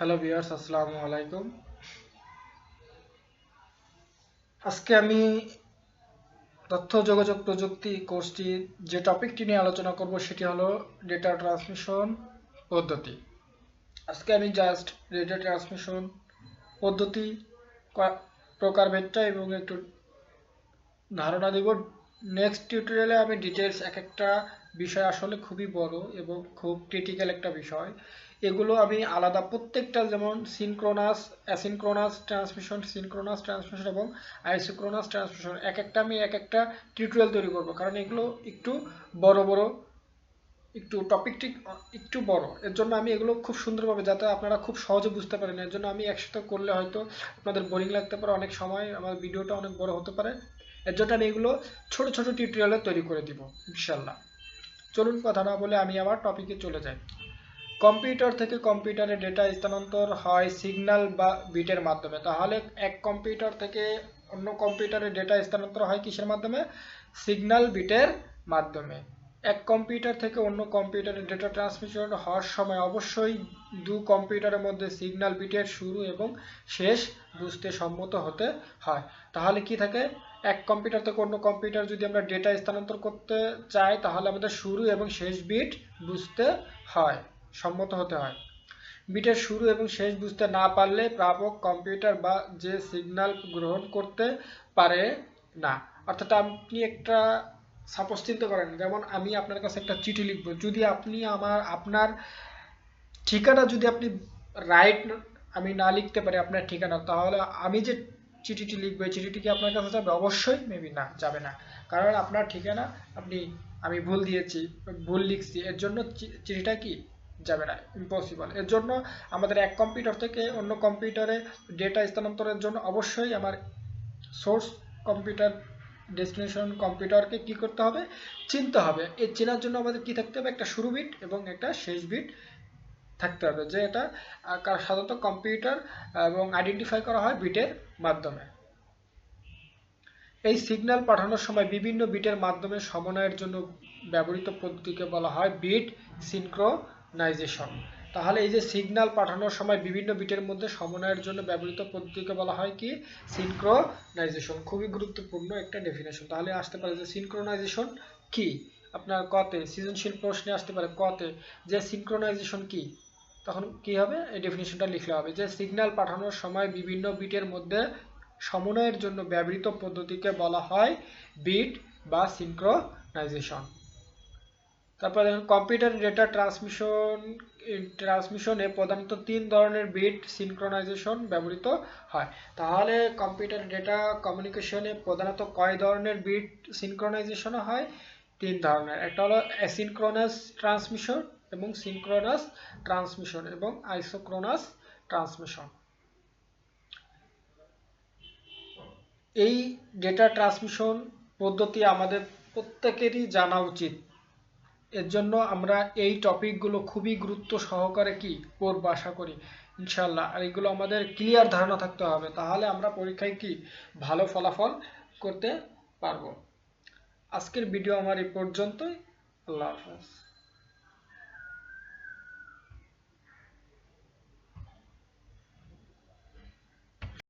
Hello viewers, আসসালামু আলাইকুম। আজকে আমি তথ্য যোগাযোগ প্রযুক্তি কোর্সটি যে টপিকটি নিয়ে আলোচনা করব সেটি হলো ডেটা ট্রান্সমিশন পদ্ধতি। আজকে আমি জাস্ট ডেটা ট্রান্সমিশন পদ্ধতি প্রকারভেদটা এবং একটু ধারণা দেব। নেক্সট টিউটোরিয়ালে আমি ডিটেলস এক একটা বিষয় আসলে খুবই বড় এবং খুব ক্রিটিক্যাল একটা বিষয়। এগুলো আমি আলাদা প্রত্যেকটা, যেমন synchronous, asynchronous transmission, synchronous transmission এবং আইসোক্রোনাস ট্রান্সমিশন, আমি এক একটা টিউটোরিয়াল তৈরি করব, কারণ এগুলো একটু বড় বড়, একটু টপিকটি একটু বড়। এর জন্য আমি এগুলো খুব সুন্দরভাবে, যাতে আপনারা খুব সহজে বুঝতে পারেন, এর জন্য আমি একসাথে করলে হয়তো আপনাদের বোরিং লাগতে পারে, অনেক সময় আমার ভিডিওটা অনেক বড় হতে পারে। এর জন্য আমি এগুলো ছোট ছোট টিউটোরিয়ালে তৈরি করে দিব ইনশাল্লাহ। চলুন কথা না বলে আমি আবার টপিকে চলে যাই। কম্পিউটার থেকে কম্পিউটারে ডেটা স্থানান্তর হয় সিগন্যাল বা বিটের মাধ্যমে। তাহলে এক কম্পিউটার থেকে অন্য কম্পিউটারে ডেটা স্থানান্তর হয় কিসের মাধ্যমে? সিগন্যাল বিটের মাধ্যমে। এক কম্পিউটার থেকে অন্য কম্পিউটারে ডেটা ট্রান্সমিশন হওয়ার সময় অবশ্যই দু কম্পিউটারের মধ্যে সিগন্যাল বিটের শুরু এবং শেষ বুঝতে সম্মত হতে হয়। তাহলে কি থাকে? এক কম্পিউটার থেকে অন্য কম্পিউটার যদি আমরা ডেটা স্থানান্তর করতে চাই, তাহলে আমাদের শুরু এবং শেষ বিট বুঝতে হয়, সম্মত হতে হয়। বিটের শুরু এবং শেষ বুঝতে না পারলে প্রাপক কম্পিউটার বা যে সিগন্যাল গ্রহণ করতে পারে না। অর্থাৎ আপনি একটা সাপোজ চিন্তা করেন, যেমন আমি আপনার কাছে একটা চিঠি লিখব, যদি আপনি আপনার ঠিকানা যদি আপনি রাইট আমি না লিখতে পারি আপনার ঠিকানা, তাহলে আমি যে চিঠিটি লিখবো এই চিঠিটি কি আপনার কাছে যাবে? অবশ্যই মেবি না, যাবে না। কারণ আপনার ঠিকানা আমি ভুল দিয়েছি, ভুল লিখছি, এর জন্য চিঠিটা কি যাবে না, ইম্পসিবল। এর জন্য আমাদের এক কম্পিউটার থেকে অন্য কম্পিউটারে ডেটা স্থানান্তরের জন্য অবশ্যই আমার সোর্স কম্পিউটার, ডেস্টিনেশন কম্পিউটারকে কি করতে হবে? চিনতে হবে। এই চেনার জন্য আমাদের কি থাকতে হবে? একটা শুরু বিট এবং একটা শেষ বিট থাকতে হবে, যে এটা সাধারণত কম্পিউটার এবং আইডেন্টিফাই করা হয় বিটের মাধ্যমে। এই সিগন্যাল পাঠানোর সময় বিভিন্ন বিটের মাধ্যমে সমন্বয়ের জন্য ব্যবহৃত পদ্ধতিকে বলা হয় বিট সিনক্রোনাইজেশন। তাহলে এই যে সিগন্যাল পাঠানোর সময় বিভিন্ন বিটের মধ্যে সমন্বয়ের জন্য ব্যবহৃত পদ্ধতিকে বলা হয় কি? সিনক্রোনাইজেশন। খুবই গুরুত্বপূর্ণ একটা ডেফিনেশন। তাহলে আসতে পারে যে সিনক্রোনাইজেশন কি, আপনার কতে সৃজনশীল প্রশ্নে আসতে পারে কতে, যে সিনক্রোনাইজেশন কি, তখন কি হবে? এই ডেফিনেশনটা লিখলে হবে যে সিগন্যাল পাঠানোর সময় বিভিন্ন বিটের মধ্যে সমন্বয়ের জন্য ব্যবহৃত পদ্ধতিকে বলা হয় বিট বা সিনক্রোনাইজেশন। তারপরে দেখুন, কম্পিউটার ডেটা ট্রান্সমিশনে প্রধানত তিন ধরনের বিট সিনক্রোনাইজেশন ব্যবহৃত হয়। তাহলে কম্পিউটার ডেটা কমিউনিকেশনে প্রধানত কয় ধরনের বিট সিনক্রোনাইজেশন হয়? তিন ধরনের। একটা হলো অ্যাসিনক্রোনাস ট্রান্সমিশন এবং সিনক্রোনাস ট্রান্সমিশন এবং আইসোক্রোনাস ট্রান্সমিশন। এই ডেটা ট্রান্সমিশন পদ্ধতি আমাদের প্রত্যেকেরই জানা উচিত। এর জন্য আমরা এই টপিকগুলো খুবই গুরুত্ব সহকারে কি পড়ব আশা করি ইনশাল্লাহ। আর এগুলো আমাদের ক্লিয়ার ধারণা থাকতে হবে, তাহলে আমরা পরীক্ষায় কি ভালো ফলাফল করতে পারবো। আজকের ভিডিও আমার এই পর্যন্তই। আল্লাহ হাফেজ।